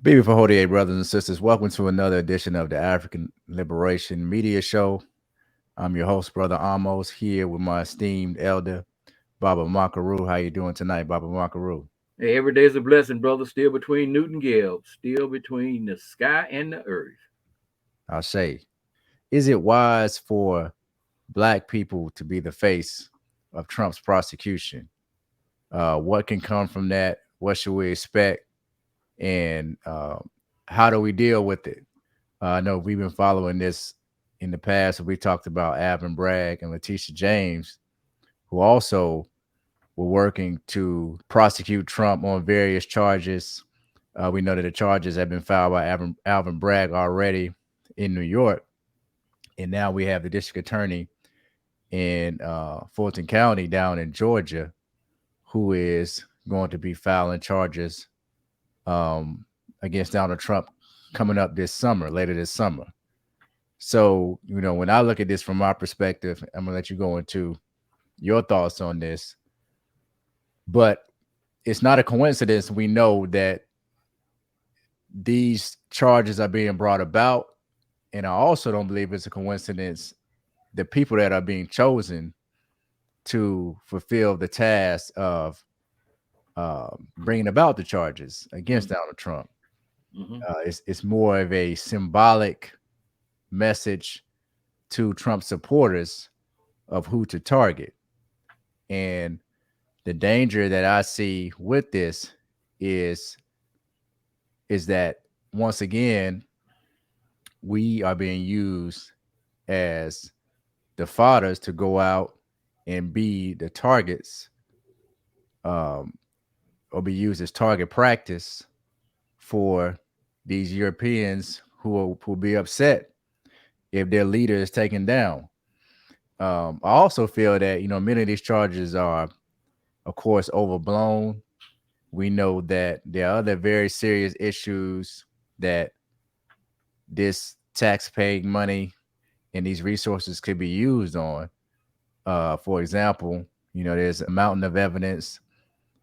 Be for Hodier, brothers and sisters. Welcome to another edition of the African Liberation Media Show. I'm your host, Brother Amos, here with my esteemed elder, Baba Makaru. How you doing tonight, Baba Makaru? Hey, every day's a blessing, brother. Still between Newton Gale, still between the sky and the earth. I'll say, is it wise for black people to be the face of Trump's prosecution? What can come from that? What should we expect? And how do we deal with it? I know we've been following this in the past. We talked about Alvin Bragg and Letitia James, who also were working to prosecute Trump on various charges. We know that the charges have been filed by Alvin Bragg already in New York. And now we have the district attorney in Fulton County down in Georgia who is going to be filing charges um, against Donald Trump coming up this summer, later this summer. So, when I look at this from my perspective, I'm going to let you go into your thoughts on this. But it's not a coincidence. We know that these charges are being brought about. And I also don't believe it's a coincidence the people that are being chosen to fulfill the task of bringing about the charges against Donald Trump. Mm-hmm. It's more of a symbolic message to Trump supporters of who to target. And the danger that I see with this is that once again we are being used as the fathers to go out and be the targets, um, or be used as target practice for these Europeans who will be upset if their leader is taken down. I also feel that many of these charges are, of course, overblown. We know that there are other very serious issues that this tax-paying money and these resources could be used on. For example, there's a mountain of evidence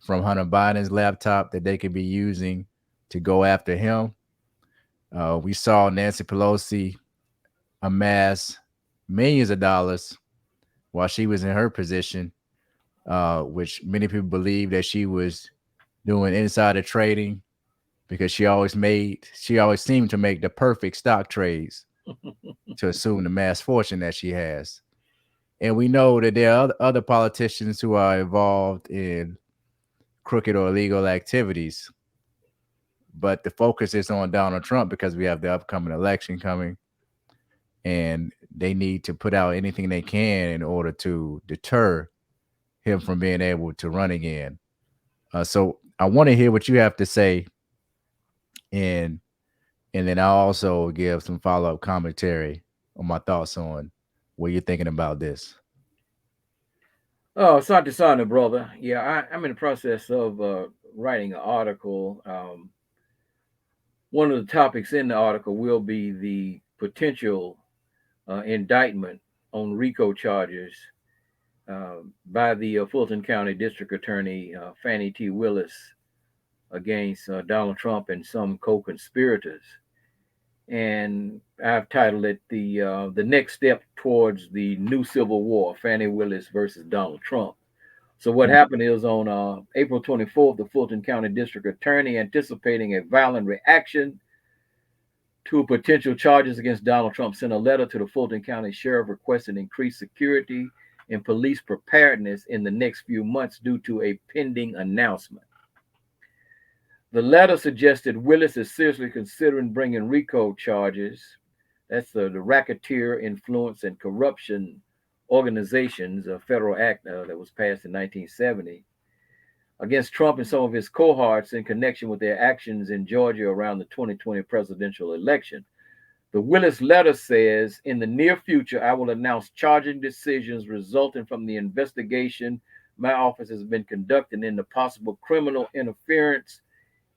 from Hunter Biden's laptop that they could be using to go after him. We saw Nancy Pelosi amass millions of dollars while she was in her position, which many people believe that she was doing insider trading because she always seemed to make the perfect stock trades to assume the mass fortune that she has. And we know that there are other politicians who are involved in crooked or illegal activities. But the focus is on Donald Trump because we have the upcoming election coming, and they need to put out anything they can in order to deter him from being able to run again. So I want to hear what you have to say, and then I'll also give some follow up commentary on my thoughts on what you're thinking about this. Oh, Sante Sana, brother. Yeah, I'm in the process of writing an article. One of the topics in the article will be the potential indictment on RICO charges by the Fulton County District Attorney Fani Willis against Donald Trump and some co-conspirators. And I've titled it the next step towards the new civil war, Fani Willis versus Donald Trump. So what happened is on April 24th, the Fulton County District Attorney, anticipating a violent reaction to potential charges against Donald Trump, sent a letter to the Fulton County Sheriff requesting increased security and police preparedness in the next few months due to a pending announcement. The letter suggested Willis is seriously considering bringing RICO charges. That's the Racketeer Influence and Corruption Organizations, a federal act that was passed in 1970, against Trump and some of his cohorts in connection with their actions in Georgia around the 2020 presidential election. The Willis letter says, in the near future, I will announce charging decisions resulting from the investigation my office has been conducting into possible criminal interference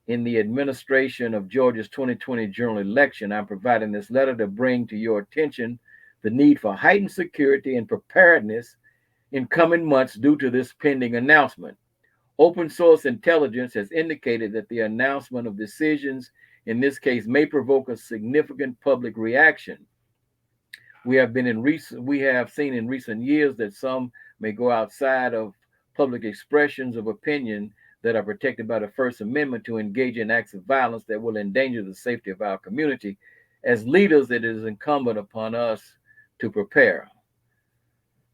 in the administration of Georgia's 2020 general election. I'm providing this letter to bring to your attention the need for heightened security and preparedness in coming months due to this pending announcement. Open source intelligence has indicated that the announcement of decisions in this case may provoke a significant public reaction. We have seen in recent years that some may go outside of public expressions of opinion that are protected by the First Amendment to engage in acts of violence that will endanger the safety of our community. As leaders, it is incumbent upon us to prepare.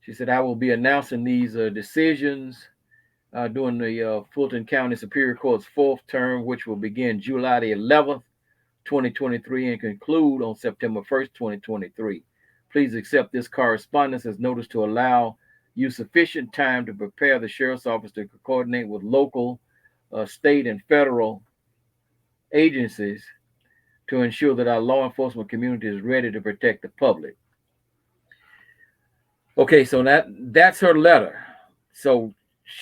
She said, I will be announcing these decisions during the Fulton County Superior Court's fourth term, which will begin July the 11th, 2023, and conclude on September 1st, 2023. Please accept this correspondence as notice to allow you sufficient time to prepare the Sheriff's Office to coordinate with local, state, and federal agencies to ensure that our law enforcement community is ready to protect the public. Okay, so that's her letter. So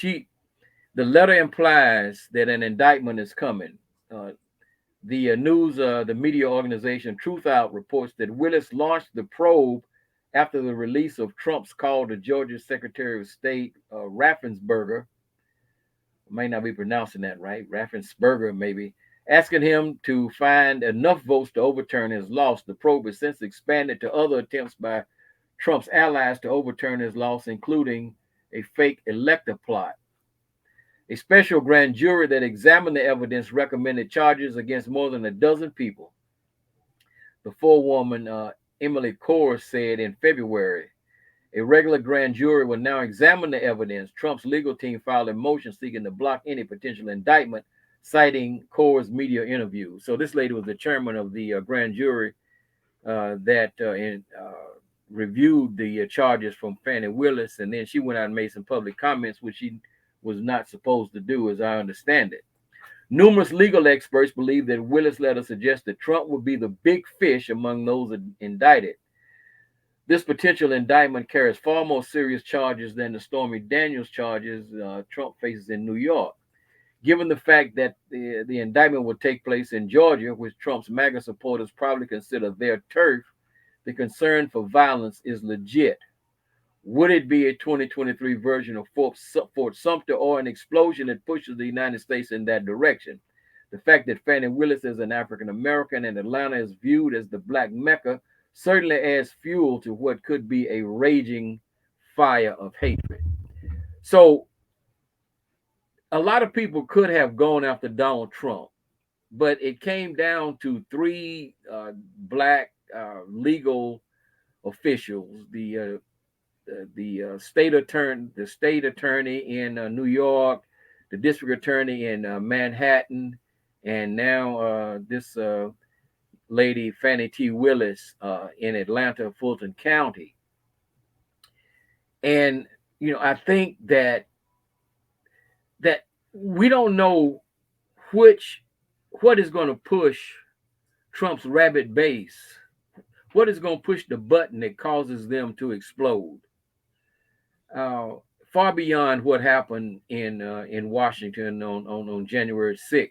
the letter implies that an indictment is coming. The media organization Truth Out reports that Willis launched the probe after the release of Trump's call to Georgia Secretary of State Raffensperger. I may not be pronouncing that right, Raffensperger maybe, asking him to find enough votes to overturn his loss. The probe has since expanded to other attempts by Trump's allies to overturn his loss, including a fake elector plot. A special grand jury that examined the evidence recommended charges against more than a dozen people. The forewoman, Emily Kors, said in February. A regular grand jury will now examine the evidence. Trump's legal team filed a motion seeking to block any potential indictment, citing Kors' media interviews. So this lady was the chairman of the grand jury that reviewed the charges from Fani Willis, and then she went out and made some public comments, which she was not supposed to do, as I understand it. Numerous legal experts believe that Willis' letter suggests that Trump would be the big fish among those indicted. This potential indictment carries far more serious charges than the Stormy Daniels charges Trump faces in New York. Given the fact that the indictment will take place in Georgia, which Trump's MAGA supporters probably consider their turf, the concern for violence is legit. Would it be a 2023 version of Fort Sumter or an explosion that pushes the United States in that direction? The fact that Fani Willis is an African American and Atlanta is viewed as the Black Mecca certainly adds fuel to what could be a raging fire of hatred. So a lot of people could have gone after Donald Trump, but it came down to three Black legal officials: the state attorney in New York, the district attorney in Manhattan, and now this lady Fani T. Willis in Atlanta, Fulton County. And I think that we don't know what is going to push Trump's rabid base, what is going to push the button that causes them to explode. Far beyond what happened in Washington on January 6th,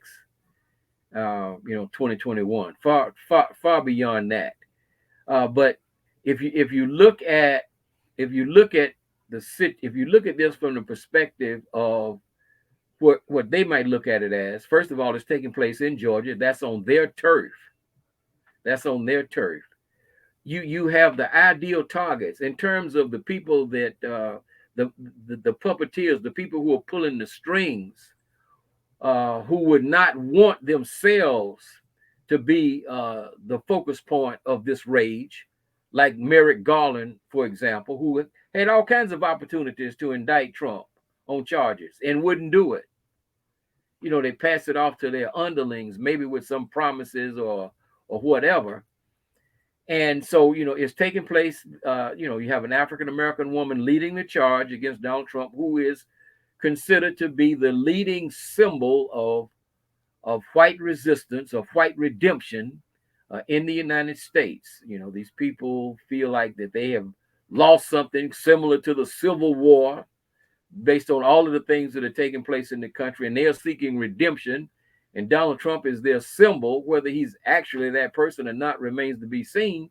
2021. Far beyond that. But if you look at this from the perspective of what they might look at it as, first of all, it's taking place in Georgia. That's on their turf. You have the ideal targets in terms of the people that the puppeteers, the people who are pulling the strings, who would not want themselves to be the focus point of this rage, like Merrick Garland, for example, who had all kinds of opportunities to indict Trump on charges and wouldn't do it. They pass it off to their underlings, maybe with some promises or whatever. And so, it's taking place. You have an African-American woman leading the charge against Donald Trump, who is considered to be the leading symbol of white resistance, of white redemption in the United States. These people feel like that they have lost something similar to the Civil War based on all of the things that are taking place in the country, and they are seeking redemption. And Donald Trump is their symbol. Whether he's actually that person or not remains to be seen.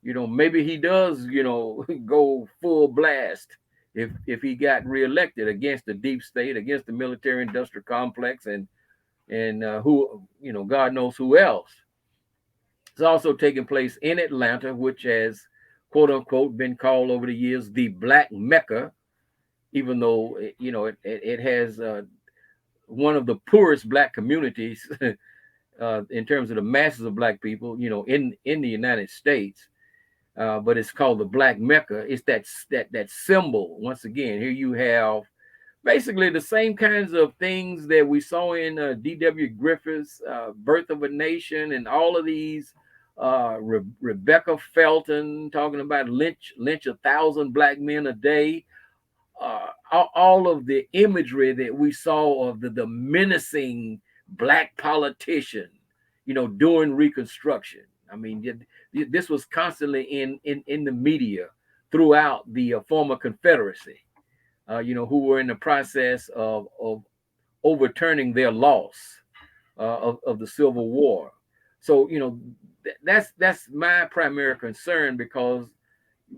Maybe he does, go full blast if he got reelected against the deep state, against the military industrial complex, and who, God knows who else. It's also taking place in Atlanta, which has, quote unquote, been called over the years the Black Mecca, even though it has one of the poorest black communities in terms of the masses of black people, in the United States. But it's called the Black Mecca. It's that symbol. Once again, here you have basically the same kinds of things that we saw in D.W. Griffith's Birth of a Nation, and all of these. Rebecca Felton talking about lynch 1,000 black men a day. All of the imagery that we saw of the menacing black politician, during Reconstruction. I mean, this was constantly in the media throughout the former Confederacy, who were in the process of overturning their loss of the Civil War. So, that's my primary concern, because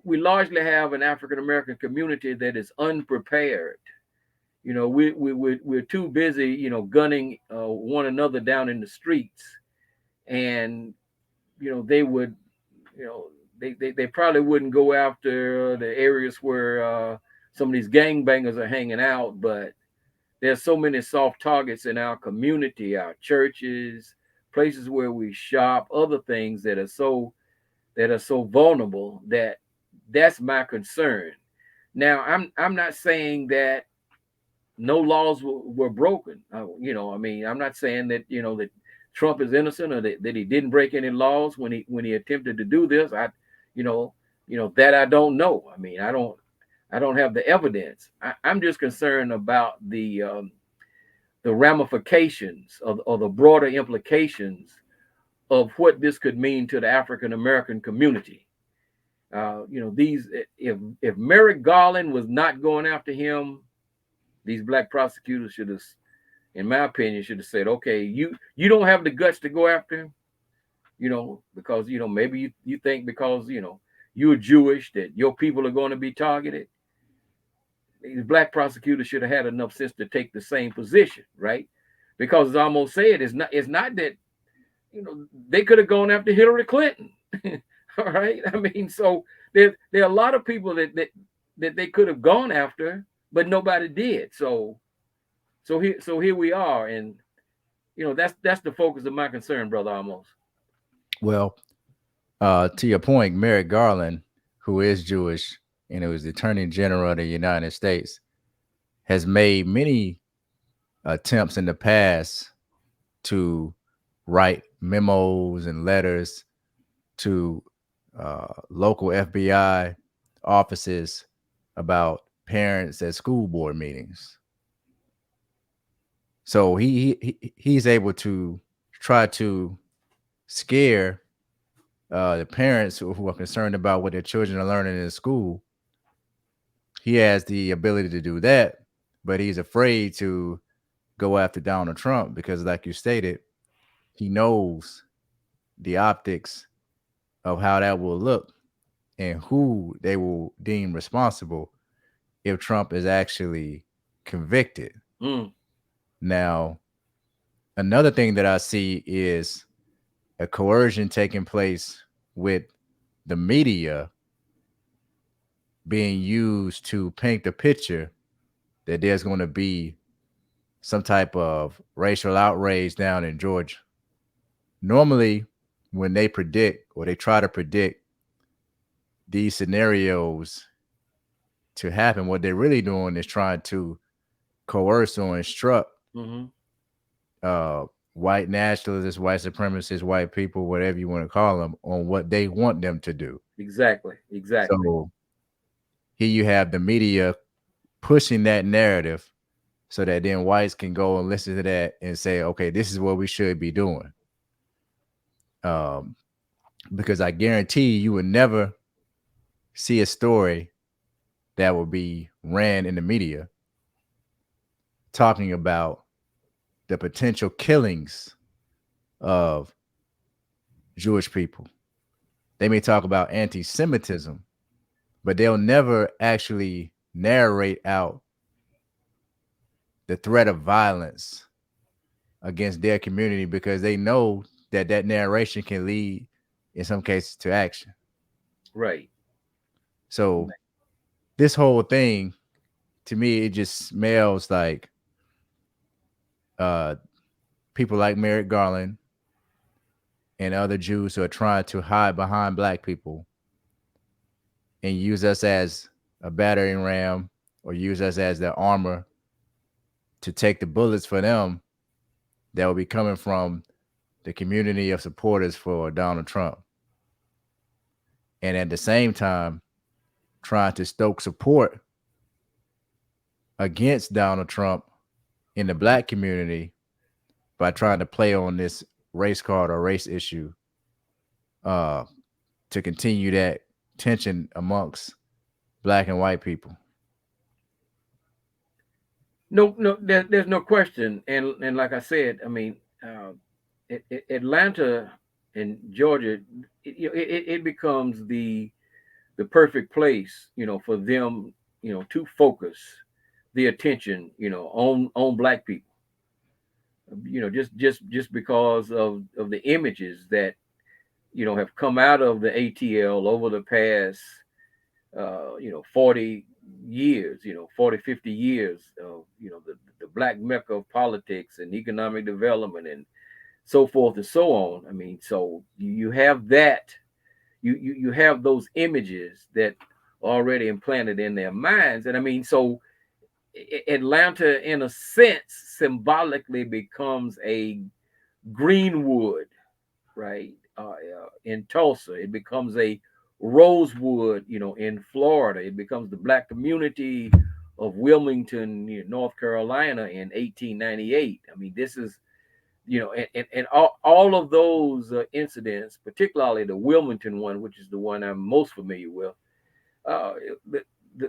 we largely have an African American community that is unprepared. We're too busy, gunning one another down in the streets, and they would, they probably wouldn't go after the areas where some of these gangbangers are hanging out, but there's so many soft targets in our community, our churches, places where we shop, other things that are so vulnerable, that's my concern. Now, I'm not saying that no laws were broken. I mean, I'm not saying that that Trump is innocent, or that he didn't break any laws when he attempted to do this. That I don't know. I mean, I don't have the evidence. I'm just concerned about the ramifications or the broader implications of what this could mean to the African American community. These, if Merrick Garland was not going after him, these black prosecutors should have, in my opinion, should have said, okay, you don't have the guts to go after him, because maybe you think because you're Jewish that your people are going to be targeted. These black prosecutors should have had enough sense to take the same position, right? Because as I almost said, it's not that they could have gone after Hillary Clinton. All right. I mean, so there are a lot of people that they could have gone after, but nobody did. So here we are, and that's the focus of my concern, brother. Almost. Well, to your point, Merrick Garland, who is Jewish and who is the Attorney General of the United States, has made many attempts in the past to write memos and letters to local FBI offices about parents at school board meetings. So he's able to try to scare the parents who are concerned about what their children are learning in school. He has the ability to do that, but he's afraid to go after Donald Trump because, like you stated, he knows the optics of how that will look and who they will deem responsible if Trump is actually convicted. Now, another thing that I see is a coercion taking place with the media being used to paint the picture that there's going to be some type of racial outrage down in Georgia. Normally, when they predict or they try to predict these scenarios to happen, what they're really doing is trying to coerce or instruct white nationalists, white supremacists, white people, whatever you want to call them, on what they want them to do. Exactly. So here you have the media pushing that narrative so that then whites can go and listen to that and say, okay, this is what we should be doing. Because I guarantee you would never see a story that will be ran in the media talking about the potential killings of Jewish people. They may talk about anti-Semitism, but they'll never actually narrate out the threat of violence against their community because they know that that narration can lead in some cases to action. Right. So this whole thing, to me, it just smells like uh, people like Merrick Garland and other Jews who are trying to hide behind black people and use us as a battering ram or use us as their armor to take the bullets for them that will be coming from the community of supporters for Donald Trump. And at the same time, trying to stoke support against Donald Trump in the black community by trying to play on this race card or race issue uh, to continue that tension amongst black and white people. No, there's no question. And like I said, I mean, Atlanta and Georgia, it becomes the perfect place, for them, to focus the attention, on black people, just because of the images that, have come out of the ATL over the past, 40 years, 40, 50 years of, the black mecca of politics and economic development and so forth and so on. I mean, so you have that, you have those images that are already implanted in their minds. And I mean, so Atlanta, in a sense, symbolically becomes a Greenwood, right? In Tulsa, it becomes a Rosewood, in Florida. It becomes the black community of Wilmington, North Carolina in 1898. I mean, this is, and all of those incidents, particularly the Wilmington one, which is the one I'm most familiar with, uh, the,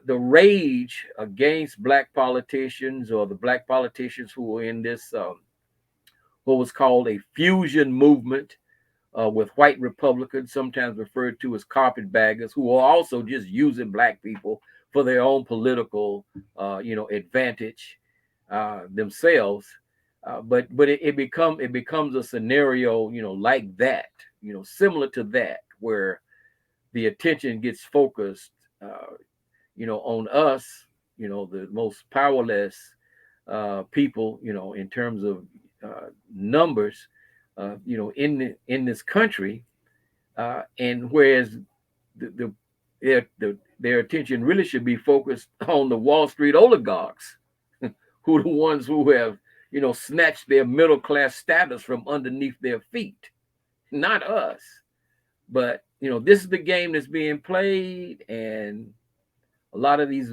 the rage against black politicians or the black politicians who were in this, what was called a fusion movement with white Republicans, sometimes referred to as carpetbaggers, who are also just using black people for their own political, advantage themselves. But it becomes a scenario, like that, similar to that, where the attention gets focused, on us, the most powerless people, in terms of numbers, in this country, and whereas the their attention really should be focused on the Wall Street oligarchs, who are the ones who have, snatched their middle class status from underneath their feet, not us. But this is the game that's being played, and a lot of these,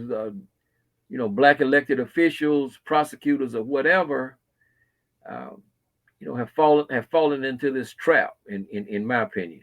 black elected officials, prosecutors, or whatever, uh, have fallen into this trap, in my opinion.